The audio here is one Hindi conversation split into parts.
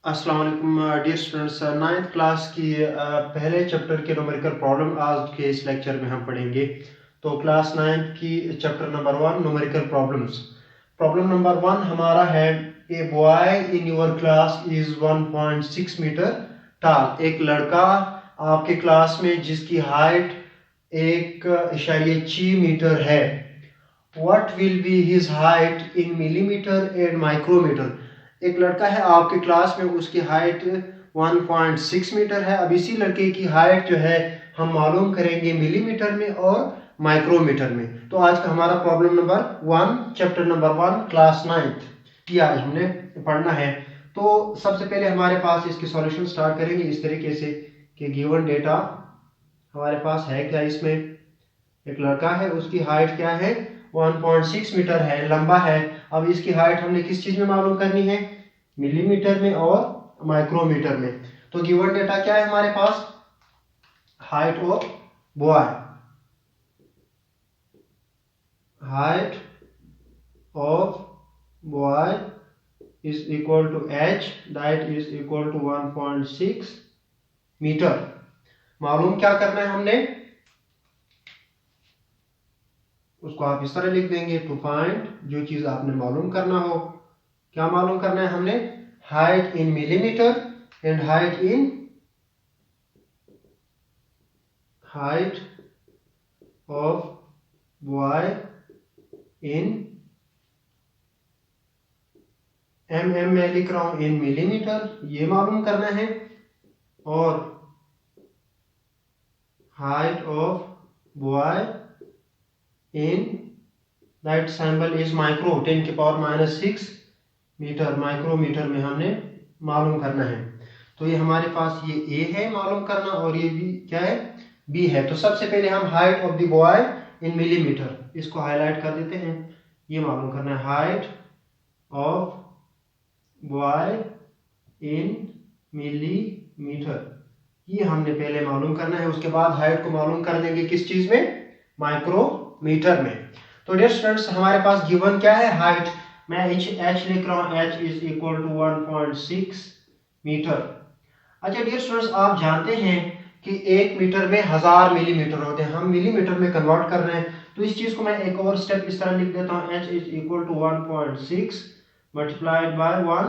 अस्सलाम वालेकुम डियर स्टूडेंट्स, नाइन्थ क्लास की पहले चैप्टर के न्यूमेरिकल प्रॉब्लम आज के इस लेक्चर में हम पढ़ेंगे। तो क्लास नाइन्थ की chapter number 1 numerical problems. Problem number 1 हमारा है a boy in your class is 1.6 metre tall. एक लड़का आपके क्लास में जिसकी हाइट 1.6 मीटर है। What will be his height in millimetre and micrometre. एक लड़का है आपके क्लास में, उसकी हाइट 1.6 मीटर है। अब इसी लड़के की हाइट जो है हम मालूम करेंगे मिलीमीटर में और माइक्रोमीटर में। तो आज का हमारा problem number 1 chapter number 1 class 9th ये आज हमने पढ़ना है। तो सबसे पहले हमारे पास इसके सॉल्यूशन स्टार्ट करेंगे इस तरीके से कि गिवन डेटा हमारे पास है क्या। इसमें एक लड़का है, उसकी हाइट क्या है 1.6 मीटर है, लंबा है। अब इसकी हाइट हमने किस चीज में मालूम करनी है, मिलीमीटर में और माइक्रोमीटर में। तो गिवन डेटा क्या है हमारे पास, height of boy, height of boy is equal to h, that is equal to 1.6 metre. मालूम क्या करना है हमने, उसको आप इस तरह लिख देंगे टू फाइंड, जो चीज आपने मालूम करना हो। क्या मालूम करना है हमने, height in millimetre and height of boy in mm में लिख रहा हूं, इन मिलीमीटर, ये मालूम करना है। और height of boy in that symbol is micro, 10⁻⁻⁶ metre, micrometre में हमने मालूम करना है। तो ये हमारे पास ये ए है मालूम करना, और ये भी क्या है, बी है। तो सबसे पहले हम height of the boy in millimetre, इसको हाईलाइट कर देते हैं, ये मालूम करना है, height of boy in millimetre, ये हमने पहले मालूम करना है। उसके बाद हाइट को मालूम कर देंगे किस चीज में, माइक्रोमीटर में। तो डियर स्टूडेंट्स हमारे पास गिवन क्या है, हाइट, मैं h लिख रहा हूं, h is equal to 1.6 metre. अच्छा डियर स्टूडेंट्स, आप जानते हैं कि 1 मीटर में 1000 मिलीमीटर होते हैं, हम मिलीमीटर में कन्वर्ट कर रहे हैं। तो इस चीज को मैं एक और स्टेप इस तरह लिख देता हूं, h is equal to 1.6 multiplied by 1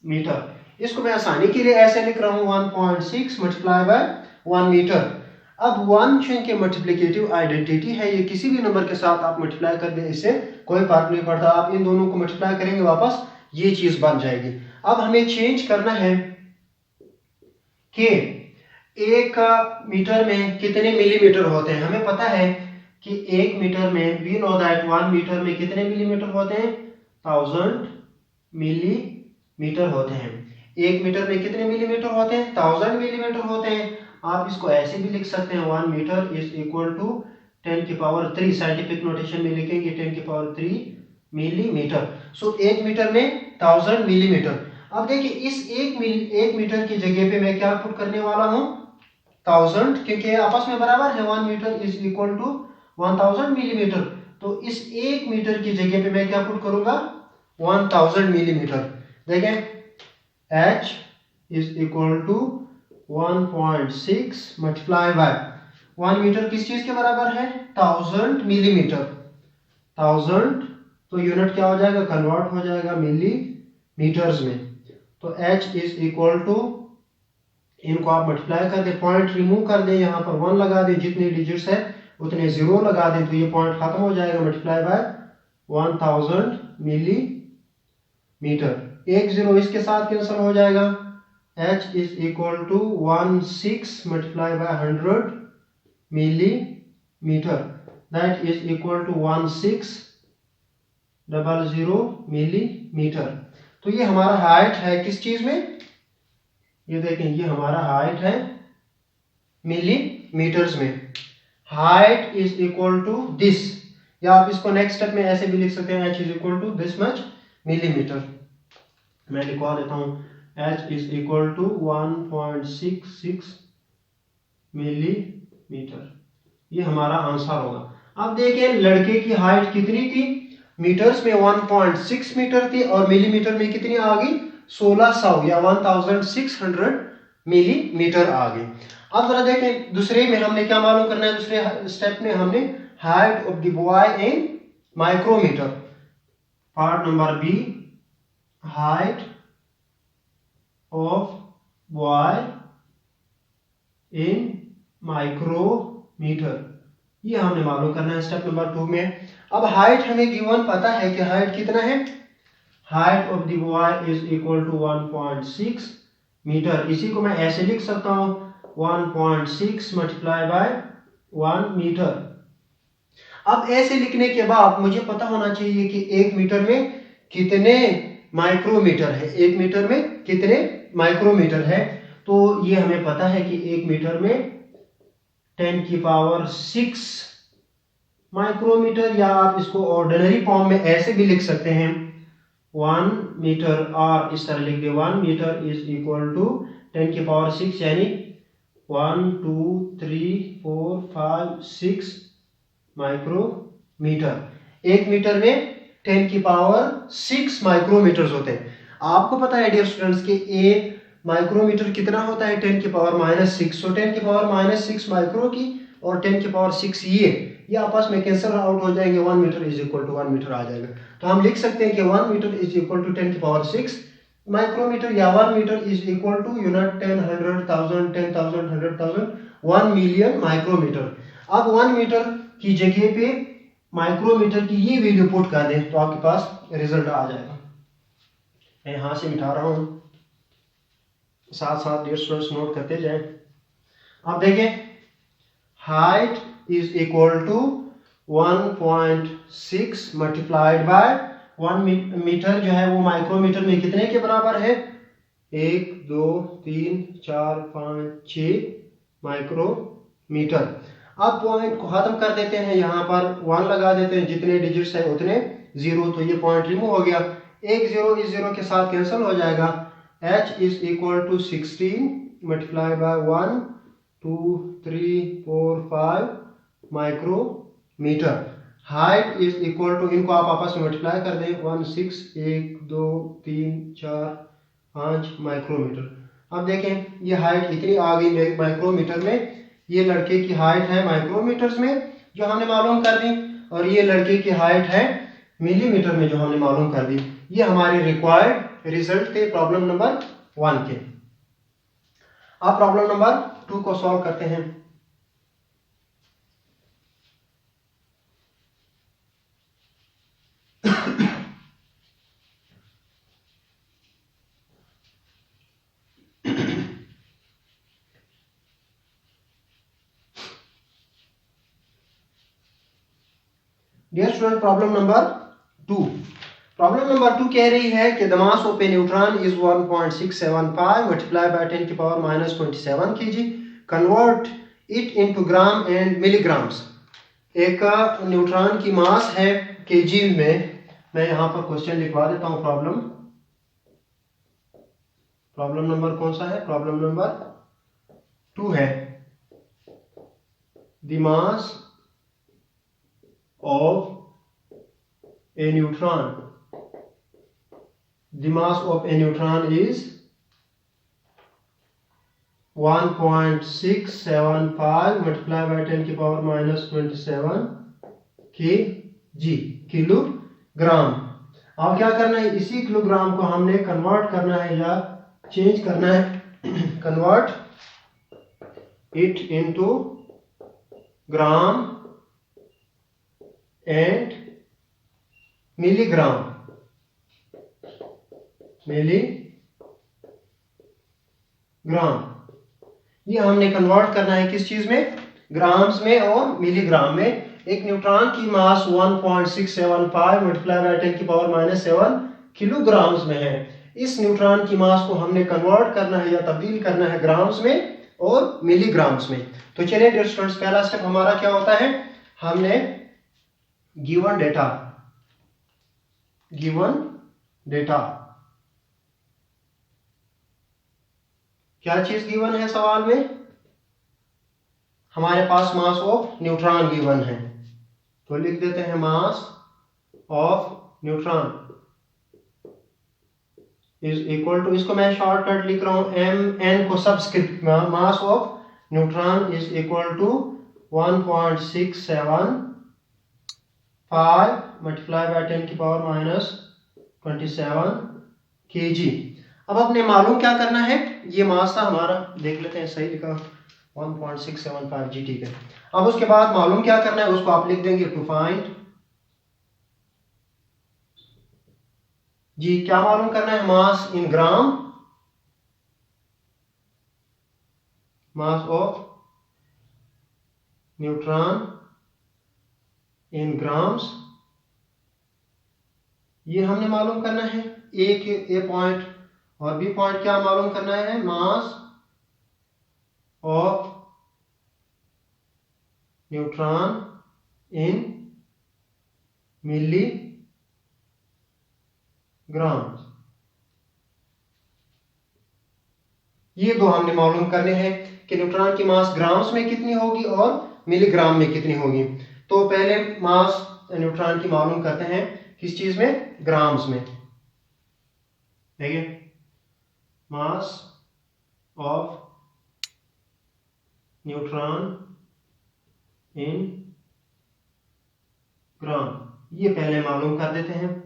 metre. इसको मैं आसानी के लिए ऐसे लिख रहा हूं, 1.6 मल्टीप्लाइड बाय 1 मीटर। अब 1 चूंकि मल्टीप्लिकेटिव आइडेंटिटी है, ये किसी भी नंबर के साथ आप मल्टीप्लाई कर दें, इससे कोई फर्क नहीं पड़ता। आप इन दोनों को मल्टीप्लाई करेंगे वापस, ये चीज बन जाएगी। अब हमें चेंज करना है कि 1 मीटर में कितने मिलीमीटर होते हैं। हमें पता है कि 1 मीटर में, वी नो दैट 1 मीटर में कितने मिलीमीटर होते हैं, 1000 मिलीमीटर होते हैं। 1 मीटर में कितने मिलीमीटर होते हैं, 1000 मिलीमीटर होते हैं। आप इसको ऐसे भी लिख सकते हैं, 1 metre is equal to 10⁻3, scientific notation में लिखेंगे 10⁻3 मिलीमीटर। सो 1 मीटर में 1000 मिलीमीटर। अब देखिए इस 1 मीटर की जगह पे मैं क्या पुट करने वाला हूं, 1000, क्योंकि आपस में बराबर है, 1 metre is equal to 1000 millimetre. तो इस 1 मीटर की जगह पे मैं क्या पुट करूंगा, 1000 मिलीमीटर। देखें h is equal to 1.6 multiply by 1 metre किस चीज के बराबर है, 1000 मिलीमीटर। 1000 तो यूनिट क्या हो जाएगा, कन्वर्ट हो जाएगा मिलीमीटर्स में। तो h इज इक्वल टू, इनको आप मल्टीप्लाई कर दे, पॉइंट रिमूव कर दे, यहाँ पर 1 लगा दे, जितने डिजिट्स है उतने 0 लगा दे, तो ये पॉइंट खत्म हो जाएगा, मल्टीप्लाई बाय 1000 मिलीमीटर। 1 0 इसके साथ कैंसिल हो जाएगा, h is equal to 16 multiplied by 100 millimeter, that is equal to 1600 millimeter। तो ये हमारा हाइट है किस चीज में, ये देखें, ये हमारा हाइट है मिलीमीटर्स में। Height is equal to this, या आप इसको नेक्स्ट स्टेप में ऐसे भी लिख सकते हैं, h is equal to this much millimetre. मैं लिखवा देता हूं, h is equal to 1.66 millimetre, ये हमारा आंसर होगा। अब देखिए लड़के की हाइट कितनी थी, मीटर्स में 1.6 मीटर थी और मिलीमीटर में कितनी आ गई, 1600 या 1600 मिलीमीटर आ गई। अब जरा देखें दूसरे में हमने क्या मालूम करना है। दूसरे स्टेप में हमने height of the boy in micrometre. Part number B, height of boy in micrometre, ये हमने मालूम करना है स्टेप नंबर 2 में। अब हाइट हमें गिवन पता है कि हाइट कितना है। Height of the boy is equal to 1.6 metre. इसी को मैं ऐसे लिख सकता हूं 1.6 मल्टीप्लाई बाय 1 मीटर। अब ऐसे लिखने के बाद मुझे पता होना चाहिए कि 1 मीटर में कितने माइक्रोमीटर है। 1 मीटर में कितने माइक्रोमीटर है, तो ये हमें पता है कि 1 मीटर में 10⁶ माइक्रोमीटर, या आप इसको ऑर्डिनरी फॉर्म में ऐसे भी लिख सकते हैं 1 मीटर, और इस तरह लिख दे 1 मीटर इज इक्वल टू 10⁶, यानी 1 2 3 4 5 6 माइक्रोमीटर। 1 मीटर में 10⁶ माइक्रोमीटर होते हैं। आपको पता है डियर स्टूडेंट्स कि एक माइक्रोमीटर कितना होता है 10⁻⁻6। सो 10⁻⁻6 माइक्रो की और 10⁶ ये आपस में कैंसिल आउट हो जाएंगे। 1 metre is equal to 1 metre आ जाएगा। तो हम लिख सकते हैं कि 1 metre is equal to 10⁶ micrometre, या 1 metre is equal to 10 100,000 10,000 100,000 1 million micrometre. अब 1 मीटर की जगह पे माइक्रोमीटर की ये वैल्यू पुट कर दें तो आपके पास रिजल्ट आ जाएगा। मैं यहां से मिटा रहा हूं, साथ साथ डियर स्टूडेंट्स नोट करते जाएं। अब देखें height is equal to 1.6 multiplied by 1 metre जो है वो माइक्रोमीटर में कितने के बराबर है 1 2 3 4 5 6 माइक्रोमीटर। अब पॉइंट को खत्म कर देते हैं, यहाँ पर 1 लगा देते हैं, जितने डिजिट्स है उतने 0, तो ये पॉइंट रिमूव हो गया। एक 0 इस 0 के साथ कैंसिल हो जाएगा। h is equal to 16 multiply by 1 2 3 4 5 micrometre. Height is equal to, इनको आप आपस में मल्टीप्लाई कर दें 1 6 1 2 3 4 5 माइक्रोमीटर। अब देखें ये हाइट इतनी आ गई माइक्रोमीटर में। ये लड़के की हाइट है माइक्रोमीटर्स में जो हमने मालूम कर दी, और ये लड़के की हाइट है मिलीमीटर में जो हमने मालूम कर दी। ये हमारे रिक्वायर्ड रिजल्ट थे प्रॉब्लम नंबर 1 के। अब प्रॉब्लम नंबर 2 को सॉल्व करते हैं। Dear student problem number 2। Problem number 2 कह रही है कि the mass of a neutron is 1.675 multiply by 10⁻⁻27 kg। Convert it into gram and milligrams. एक न्यूट्रॉन की मास है केजी में। मैं यहां पर क्वेश्चन लिखवा देता हूं। प्रॉब्लम नंबर कौन सा है, प्रॉब्लम नंबर 2 है। The mass of a neutron, the mass of a neutron is 1.675 multiplied by 10⁻⁻27 kg, kilogram. अब क्या करना है, इसी किलोग्राम को हमने कन्वर्ट करना है या चेंज करना है। Convert it into gram and milligram. ये हमने कन्वर्ट करना है किस चीज में, ग्राम्स में और मिलीग्राम में। एक न्यूट्रॉन की मास 1.675 मल्टीप्लाई बाय 10⁻⁻7 किलोग्राम्स में है। इस न्यूट्रॉन की मास को हमने कन्वर्ट करना है या तब्दील करना है ग्राम्स में और मिलीग्राम्स में। तो चलिए डियर स्टूडेंट्स, पहला स्टेप हमारा क्या होता है, हमने गिवन डेटा क्या चीज गिवन है सवाल में, हमारे पास मास ऑफ न्यूट्रॉन गिवन है, तो लिख देते हैं mass of neutron is equal to, इसको मैं शॉर्टकट लिख रहा हूँ एम एन को subscript, mass of neutron is equal to 1.675 multiply by 10 की पावर माइनस 27 kg। अब अपने मालूम क्या करना है, ये मास था हमारा, देख लेते हैं सही लिखा 1.675 जी, ठीक है। अब उसके बाद मालूम क्या करना है, उसको आप लिख देंगे टू फाइंड जी, क्या मालूम करना है, mass in gram, mass of neutron in grams, ये हमने मालूम करना है। ए पॉइंट और बी पॉइंट क्या मालूम करना है, mass of neutron in milligrams, ये दो हमने मालूम करने हैं कि न्यूट्रॉन की मास ग्राम्स में कितनी होगी और मिलीग्राम में कितनी होगी। तो पहले मास न्यूट्रॉन की मालूम करते हैं, किस चीज में, ग्राम्स में। देखिए मास ऑफ न्यूट्रॉन इन ग्राम, ये पहले मालूम कर देते हैं,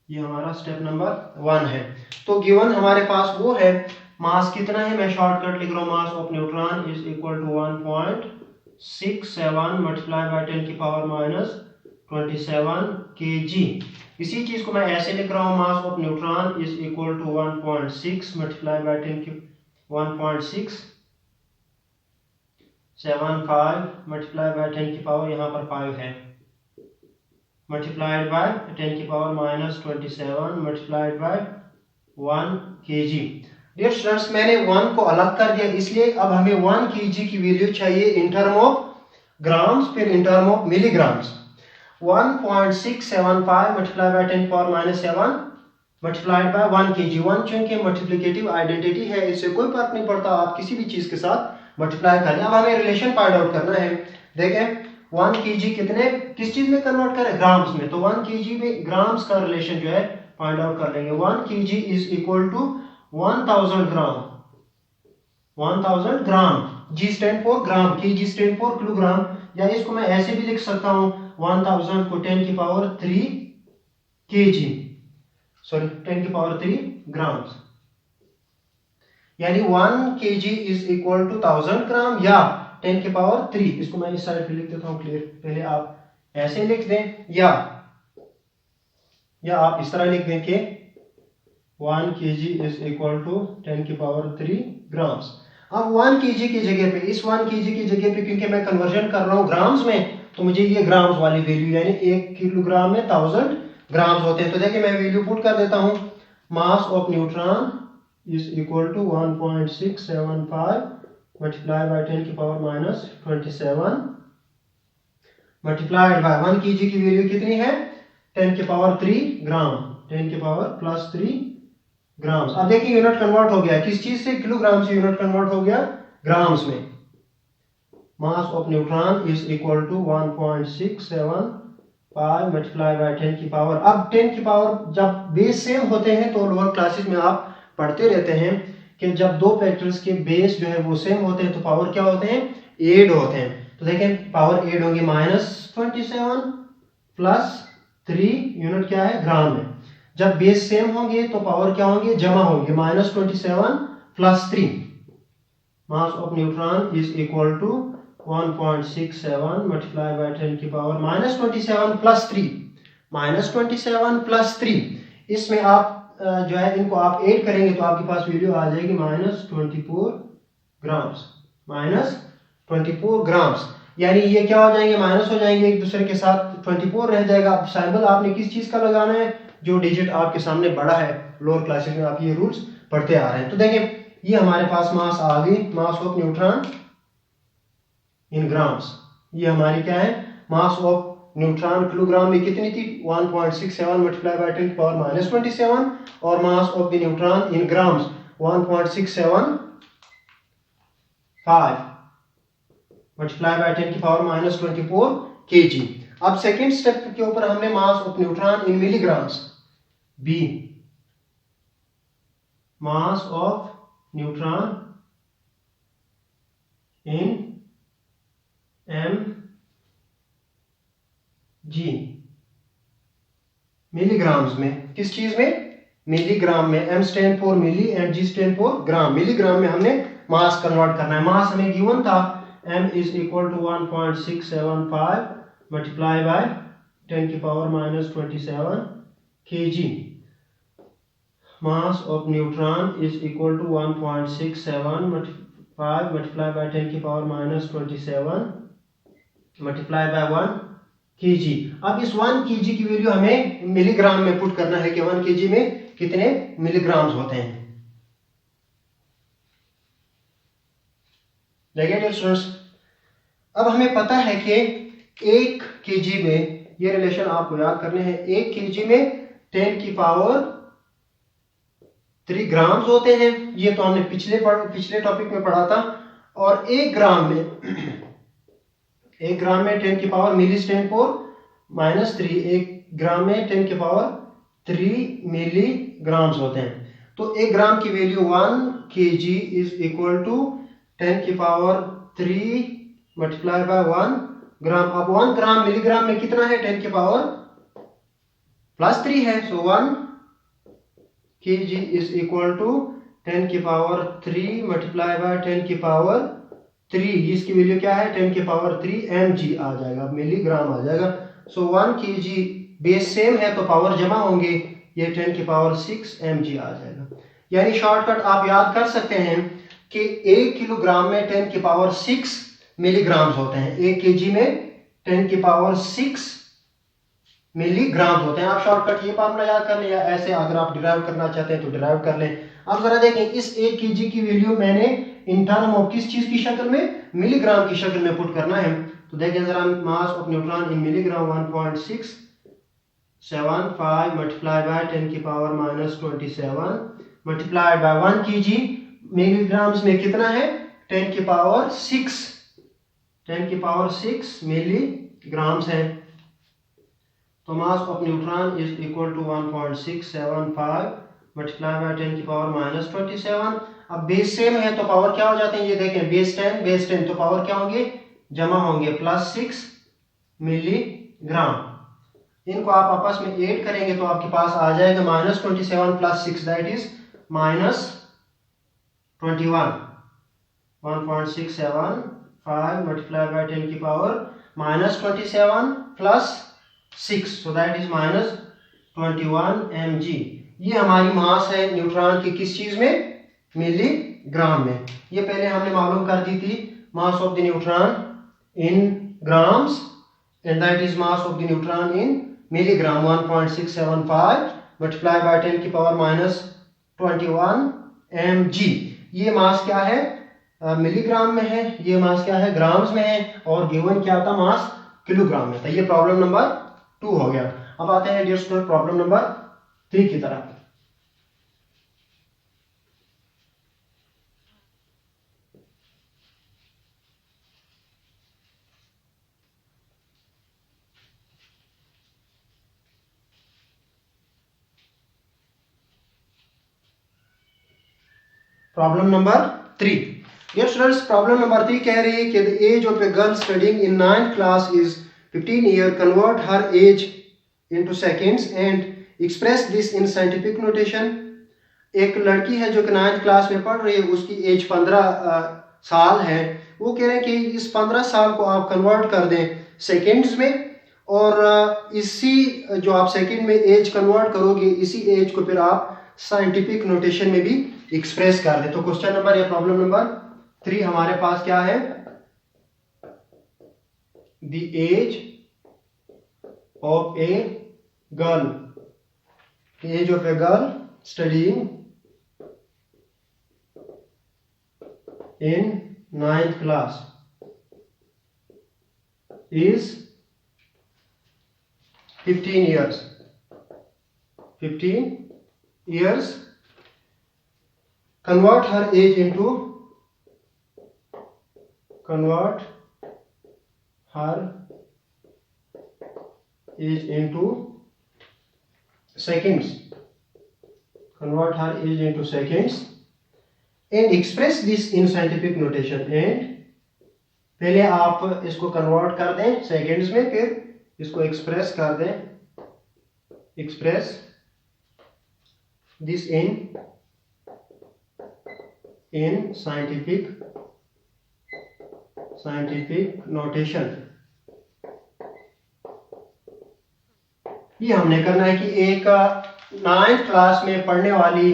ये हमारा स्टेप नंबर 1 है। तो गिवन हमारे पास वो है, मास कितना है, मैं शॉर्टकट लिख रहा हूँ, mass of neutron is equal to 1.67 multiply by 10 की पावर माइनस 27 kg। इसी चीज को मैं ऐसे लिख रहा हूँ, mass of neutron is equal to 1.6 multiply by 10 की 1.675 मल्टीप्लाई बाय 10 की पावर यहाँ पर 5 है, मल्टीप्लाइड बाय 10 की power minus 27 multiplied by 1 kg। Dear students, मैंने 1 को अलग कर दिया, इसलिए अब हमें 1 kg की वैल्यू चाहिए इन टर्म ऑफ ग्राम्स, फिर in term of milligrams. 1.675 multiply by 10 की power minus 7 multiplied by 1 kg। 1 चूंकि मल्टीप्लिकेटिव आइडेंटिटी है, इससे कोई फर्क नहीं पड़ता, आप किसी भी चीज के साथ मल्टीप्लाई करें। अब हमें रिलेशन फाइंड आउट करना है। देखें 1 kg कितने, किस चीज में कन्वर्ट करें, ग्राम्स में। तो 1 kg में ग्राम्स का रिलेशन जो है फाइंड आउट कर लेंगे। 1 kg is equal to 1000 gram, 1000 gram, G stand for gram, kg stand for kilogram, या इसको मैं ऐसे भी लिख सकता हूं 1000 को 10 की पावर 3 kg, सॉरी 10 की पावर 3 ग्राम्स, यानी 1 kg इज इक्वल टू 1000 ग्राम या 10 की पावर 3। इसको मैं इस साइड पे लिख देता हूं क्लियर, पहले आप ऐसे लिख दें या आप इस तरह लिख दें कि 1 kg इज इक्वल टू 10 की पावर 3 ग्राम्स। अब 1 kg की जगह पे, इस 1 kg की जगह पे क्योंकि मैं कन्वर्जन कर रहा हूं ग्राम्स में, तो मुझे ये ग्राम्स वाली वैल्यू, यानी 1 किलोग्राम में 1000 ग्राम्स होते हैं। तो देखिए मैं वैल्यू पुट कर देता हूं, मास of neutron is equal to 1.675 multiplied by 10 की power minus 27 multiplied by 1 kg की वैल्यू कितनी है, 10 की पावर 3 ग्राम, 10 की पावर प्लस 3 ग्राम्स। अब देखिए यूनिट कन्वर्ट हो गया, किस चीज से, किलोग्राम से यूनिट कन्वर्ट हो गया ग्राम्स में। Mass of neutron is equal to 1.675 multiplied by 10 की पावर। अब 10 की पावर जब बेस सेम होते हैं, तो लोअर क्लासेस में आप पढ़ते रहते हैं कि जब दो फैक्टर्स के बेस जो है वो सेम होते हैं तो पावर क्या होते हैं, एड होते हैं। तो देखें पावर एड होंगे -27 प्लस 3, यूनिट क्या है, ग्राम में। जब बेस सेम होंगे तो पावर क्या होंगे, जमा होंगे, -27 plus 3। Mass of neutron is equal to 1.67 multiply by 10 की पावर -27 प्लस 3, -27 प्लस 3। इसमें आप जो है इनको आप ऐड करेंगे तो आपके पास वैल्यू आ जाएगी -24 ग्राम्स, -24 ग्राम्स, यानी ये क्या हो जाएंगे, माइनस हो जाएंगे एक दूसरे के साथ, 24 रह जाएगा। अब सिंबल आपने किस चीज का लगाना है, जो डिजिट आपके सामने बड़ा है। लोअर क्लासेस में आप ये रूल्स पढ़ते आ रहे हैं। तो देखें ये हमारे पास मास आ गई, मास ऑफ न्यूट्रॉन इन ग्राम्स। ये हमारी क्या है, मास ऑफ न्यूट्रॉन किलोग्राम में कितनी थी, 1.67 मल्टीप्लाई बाय 10 पावर -27, और mass of the neutron in grams 1.675 multiply by 10 की पावर -24 kg। अब सेकंड स्टेप के ऊपर हमने mass of neutron in milligrams, B mass of neutron in mg, milligrams में। किस चीज में? मिलीग्राम में। m stand for milli and g stand for gram. Milligram में हमने मास कन्वर्ट करना है। मास हमें गिवन था m is equal to 1.675 multiply by 10 की power -27 kg। Mass of neutron is equal to 1.675 multiply by 10 की पावर -27 मल्टीप्लाई बाय 1 kg। अब इस 1 kg की वैल्यू हमें मिलीग्राम में पुट करना है कि 1 kg में कितने मिलीग्राम्स होते हैं। देखिए डियर स्टूडेंट्स, अब हमें पता है कि 1 kg में, ये रिलेशन आपको याद करने हैं, 1 kg में 10 की पावर 3 ग्राम्स होते हैं। ये तो हमने पिछले टॉपिक में पढ़ा था। और 1 ग्राम में 10 की पावर मिली स्टैंड फॉर -3, 1 ग्राम में 10 की पावर 3 मिलीग्राम्स होते हैं। तो 1 ग्राम की value 1 kg is equal to 10 की पावर 3 मल्टीप्लाई बाय 1 ग्राम। अब 1 ग्राम मिलीग्राम में कितना है? 10 की पावर +3 है। सो 1 kg इज इक्वल टू 10 की पावर 3 मल्टीप्लाई बाय 10 की पावर 3, इसकी वैल्यू क्या है? 10 की पावर 3 mg आ जाएगा, मिलीग्राम आ जाएगा। सो 1 kg बेस सेम है तो पावर जमा होंगे, ये 10 की पावर 6 mg आ जाएगा। यानी शॉर्टकट आप याद कर सकते हैं कि 1 किलोग्राम में 10 की पावर 6 मिलीग्राम्स होते हैं। 1 kg में 10 की पावर 6 मिलीग्राम होते हैं। आप शॉर्टकट ये फॉर्मूला याद कर लें, या ऐसे अगर आप डिराइव करना चाहते हैं तो डिराइव कर लें। अब जरा देखें, इस 1 kg की वैल्यू मैंने इन टर्म ऑफ किस चीज की शक्ल में? मिलीग्राम की शक्ल में पुट करना है। तो देखें जरा, मास of neutron in milligram 1.675 multiply by 10 की power -27 multiplied by 1 kg। Milligrams में कितना है? 10 की पावर 6 मिलीग्राम्स है। तो mass of neutron is equal to 1.675 multiply by 10 की पावर -27। अब बेस सेम है तो पावर क्या हो जाते हैं? ये देखें, बेस 10 तो पावर क्या होंगे? जमा होंगे, +6 मिलीग्राम। इनको आप आपस में ऐड करेंगे तो आपके पास आ जाएगा -27 + 6 दैट इज -21। 1.675 मल्टीप्लाई बाय 10 की power -27 + 6, so that is -21 mg। ये हमारी मास है न्यूट्रॉन की किस चीज में? मिलीग्राम में। ये पहले हमने मालूम कर दी थी, मास of the neutron in grams and that is mass of the neutron in milligram. 1.675 multiply by 10 की पावर -21 mg। ये मास क्या है? मिलीग्राम में है। ये मास क्या है? ग्राम्स में है। और गिवन क्या था? मास किलोग्राम में था। ये प्रॉब्लम नंबर 2 हो गया। अब आते हैं डियर स्टूडेंट प्रॉब्लम नंबर 3 की तरफ। Problem number 3। Dear students, problem number 3 कह रही है कि the age of a girl studying in 9th class is 15 year. Convert her age into seconds and express this in scientific notation. एक लड़की है जो कि 9th क्लास में पढ़ रही है, उसकी एज 15 साल है। वो कह रहे हैं कि इस 15 साल को आप कन्वर्ट कर दें सेकंड्स में, और इसी जो आप सेकंड में एज कन्वर्ट करोगे, इसी एज को फिर आप साइंटिफिक नोटेशन में भी एक्सप्रेस कर दें। तो क्वेश्चन नंबर या प्रॉब्लम नंबर 3 हमारे पास क्या है? The age of a girl, age of a girl studying in 9th class is 15 years. 15 years. Convert her age into seconds. convert her age into seconds and express this in scientific notation. And पहले आप इसको कन्वर्ट कर दें सेकेंड्स में, फिर इसको एक्सप्रेस कर दें, express this in scientific notation. ये हमने करना है कि एक 9th क्लास में पढ़ने वाली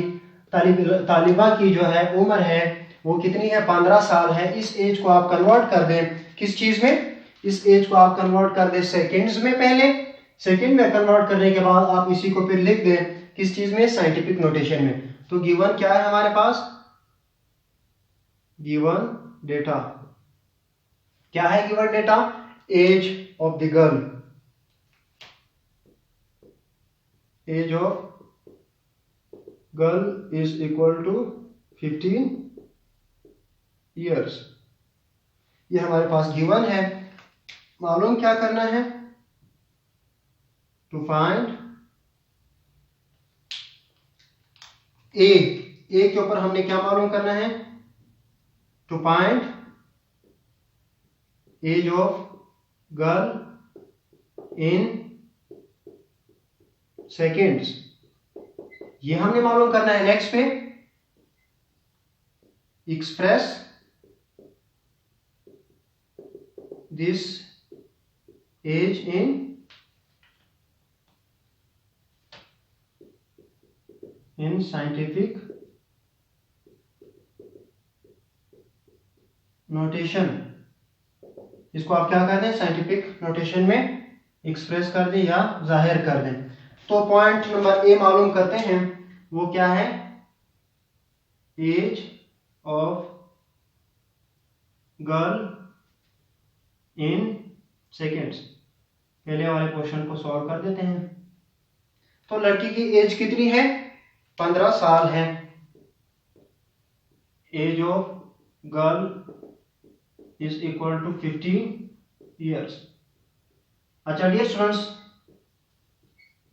तालिबा की जो है उम्र है वो कितनी है, 15 साल है। इस एज को आप कन्वर्ट कर दें किस चीज में, इस एज को आप कन्वर्ट कर दें सेकेंड्स में। पहले सेकेंड में कन्वर्ट करने के बाद आप इसी को फिर लिख दें किस चीज में, साइंटिफिक नोटेशन में। तो गिवन क्या है हमारे पास, गिवन डेटा क्या है, given data age of the girl, age of girl is equal to 15 years. ये हमारे पास गिवन है। मालूम क्या करना है, टू फाइंड ए के ऊपर हमने क्या मालूम करना है, to find age of girl in seconds, ये हमने मालूम करना है। नेक्स्ट पे express this age in scientific notation। इसको आप क्या कर दें, साइंटिफिक नोटेशन में एक्सप्रेस कर दें या जाहिर कर दें। तो पॉइंट नंबर ए मालूम करते हैं, वो क्या है, age of girl in seconds. पहले वाले क्वेश्चन को सॉल्व कर देते हैं। तो लड़की की एज कितनी है, 15 साल है। Age of girl is equal to 15 years. अच्छा dear students,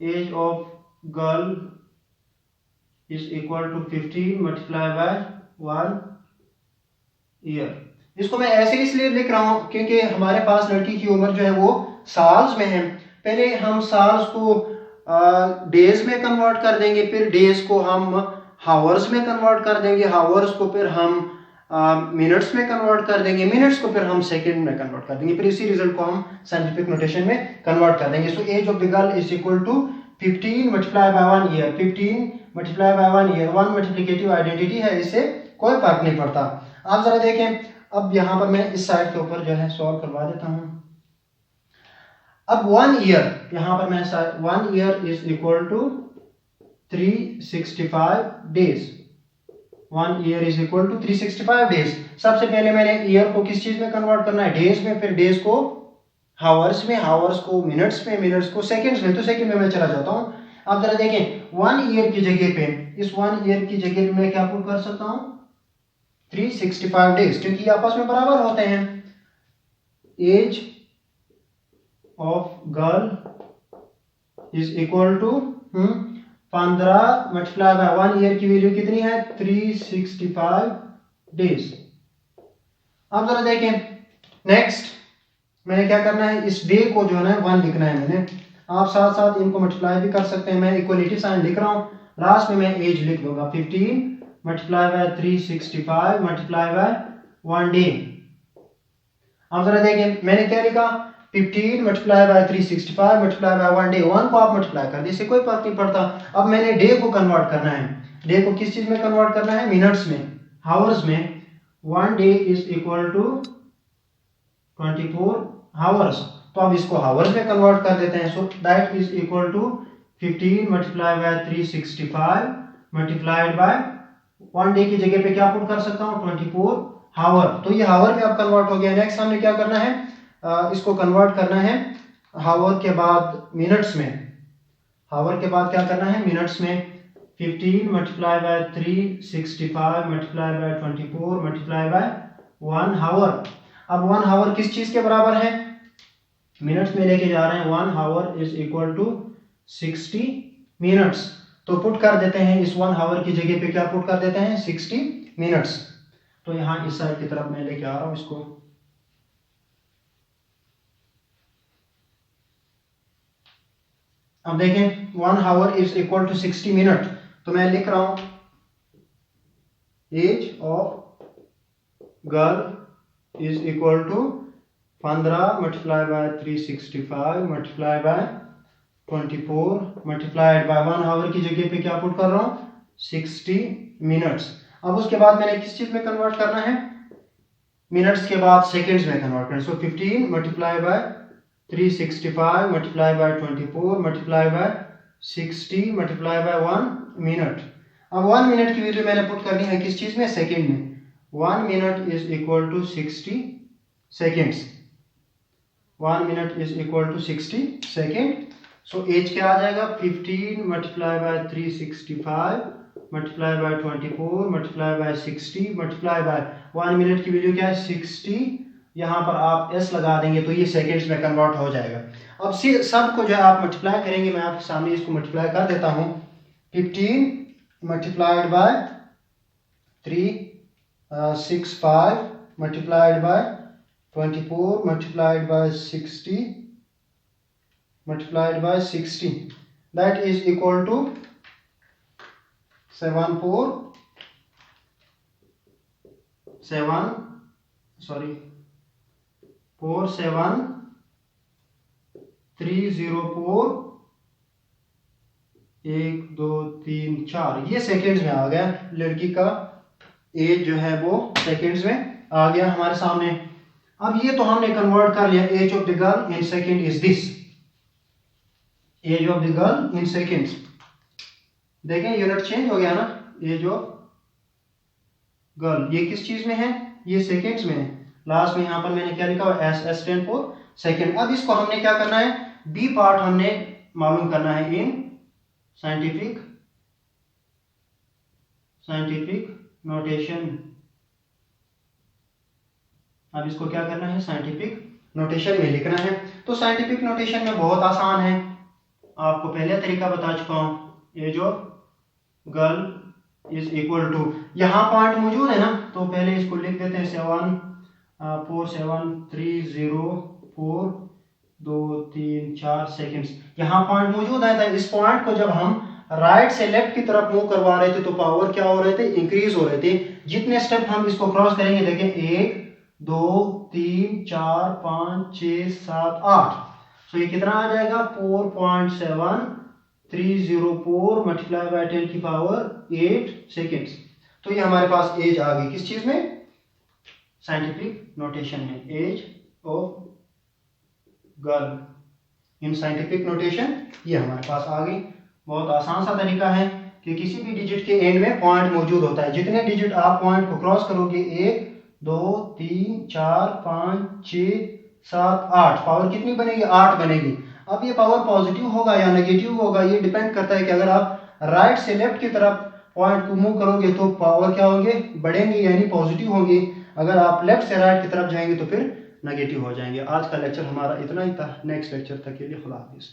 age of girl is equal to 15 multiply by 1 year. इसको मैं ऐसे इसलिए लिख रहा हूं क्योंकि हमारे पास लड़की की उम्र जो है वो साल्स में है। पहले हम साल्स को डेज में कन्वर्ट कर देंगे, फिर डेज को हम हावर्स में कन्वर्ट कर देंगे, हावर्स को फिर हम मिनट्स में कन्वर्ट कर देंगे, मिनट्स को फिर हम सेकंड में कन्वर्ट कर देंगे, फिर इसी रिजल्ट को हम साइंटिफिक नोटेशन में कन्वर्ट कर देंगे। So age of the girl is equal to 15 multiply by 1 year. 15 multiply by 1 year 1 multiplicative identity है, इससे कोई फर्क नहीं पड़ता। आप जरा देखें, अब यहां पर मैं इस साइड के ऊपर जो है सॉल्व करवा देता हूं। अब 1 ईयर यहां पर मैं 1 year is equal to 365 days. 1 year is equal to 365 days. सबसे पहले मैंने ईयर को किस चीज में कन्वर्ट करना है, डेज में, फिर डेज को हावर्स में, हावर्स को मिनट्स में, मिनट्स को सेकंड्स में। तो सेकंड में मैं चला जाता हूं। अब जरा देखें 1 ईयर की जगह पे, इस 1 ईयर की जगह पे मैं क्या पुट कर सकता हूं, 365 डेज, क्योंकि आपस में बराबर होते हैं। Age of girl is equal to 15 multiply by 1 year की वैल्यू कितनी है, 365 डेज। अब जरा देखें नेक्स्ट मैंने क्या करना है, इस डे को जो है ना 1 लिखना है मैंने। आप साथ साथ इनको मल्टीप्लाई भी कर सकते हैं। मैं इक्वलिटी साइन लिख रहा हूं, लास्ट में मैं एज लिख दूंगा। 15 multiply by 365 multiply by 1 day. अब जरा देखें मैंने क्या लिखा, 15 multiply by 365 multiply by 1 day. 1 को आप मल्टीप्लाई कर दीजिए, कोई फर्क नहीं पड़ता। अब मैंने डे को कन्वर्ट करना है। डे को किस चीज में कन्वर्ट करना है, मिनट्स में, हावर्स में। 1 day is equal to 24 hours. तो अब इसको हावर्स में कन्वर्ट कर देते हैं। So that is equal to 15 multiply by 365 multiplied by 1 day की जगह पे क्या पुट कर सकता हूं, 24 हावर। तो ये हावर में अब कन्वर्ट हो गया। नेक्स्ट हमने क्या करना है, इसको कन्वर्ट करना है हावर के बाद मिनट्स में। हावर के बाद क्या करना है, मिनट्स में। 15 multiply by 365 multiply by 24 multiply by 1 हावर। अब 1 हावर किस चीज के बराबर है, मिनट्स में लेके जा रहे हैं। 1 हावर इज इक्वल टू 60 मिनट्स। तो पुट कर देते हैं इस 1 आवर की जगह पे क्या पुट कर देते हैं 60 मिनट्स। तो यहाँ इस साइड की तरफ मैं लेके आ रहा हूँ इसको। अब देखें 1 hour is equal to 60 minute, तो मैं लिख रहा हूं age of girl is equal to 15 multiply by 365 multiply by 24 multiplied by 1 hour की जगह पे क्या पुट कर रहा हूं 60 मिनट्स। अब उसके बाद मैंने किस चीज में कन्वर्ट करना है, मिनट्स के बाद सेकेंड्स में कन्वर्ट करना है। सो 15 multiply by 365 multiply by 24 multiply by 60 multiply by 1 minute. अब 1 मिनट की वैल्यू मैंने पुट करनी है किस चीज में, सेकंड में। 1 minute is equal to 60 seconds. 1 minute is equal to 60 second. So age क्या आ जाएगा 15 multiply by 365 multiply by 24 multiply by 60 multiply by 1 minute की वैल्यू क्या है 60। यहाँ पर आप s लगा देंगे तो ये सेकेंड्स में कन्वर्ट हो जाएगा। अब सब को जो है आप मल्टीप्लाई करेंगे, मैं आपके सामने इसको मल्टीप्लाई कर देता हूँ। 15 multiplied by 365 multiplied by 24 multiplied by 60 multiplied by 60 that is equal to 47304 1 2 3 4 ये सेकेंड्स में आ गया। लड़की का एज जो है वो सेकेंड्स में आ गया हमारे सामने। अब ये तो हमने कन्वर्ट कर लिया, age of the girl in second is this, age of the girl in seconds. देखें यूनिट चेंज हो गया ना, एज ऑफ गर्ल ये किस चीज में है, ये सेकेंड्स में है। लास्ट में यहाँ पर मैंने क्या लिखा हुआ एस स्टैंड फॉर सेकेंड। अब इसको हमने क्या करना है, बी पार्ट हमने मालूम करना है इन साइंटिफिक नोटेशन। अब इसको क्या करना है साइंटिफिक नोटेशन में लिखना है। तो साइंटिफिक नोटेशन में बहुत आसान है, आपको पहले तरीका बता चुका हूं। Age of girl is equal to, यहाँ पॉइंट मौजूद है ना, तो पहले इसको लिख देते हैं 747304234 सेकेंड्स। यहाँ पॉइंट मौजूद है, इस पॉइंट को जब हम राइट से लेफ्ट की तरफ मूव करवा रहे थे तो पावर क्या हो रहे थे, इंक्रीज हो रहे थे। जितने स्टेप हम इसको क्रॉस करेंगे, देखें 1 2 3 4 5 6 7 8, तो ये कितना आ जाएगा 4.7304 मल्टीप्लाई बाय 10 की पावर 8 सेकेंड्स। तो ये हमारे पास एज आ गई किस चीज में, साइंटिफिक नोटेशन में, age of girl in scientific notation ये हमारे पास आ गई। बहुत आसान सा तरीका है कि किसी भी डिजिट के एंड में पॉइंट मौजूद होता है। जितने डिजिट आप पॉइंट को क्रॉस करोगे 1 2 3 4 5 6 7 8, पावर कितनी बनेगी 8 बनेगी। अब ये पावर पॉजिटिव होगा या नेगेटिव होगा, ये डिपेंड करता है कि अगर आप राइट से लेफ्ट की तरफ पॉइंट को मूव करोगे तो पावर क्या होंगे, बढ़ेंगे यानी पॉजिटिव होंगे। अगर आप लेफ्ट से राइट की तरफ जाएंगे तो फिर नेगेटिव हो जाएंगे। आज का लेक्चर हमारा इतना ही था, नेक्स्ट लेक्चर तक के लिए खुदा हाफिज़।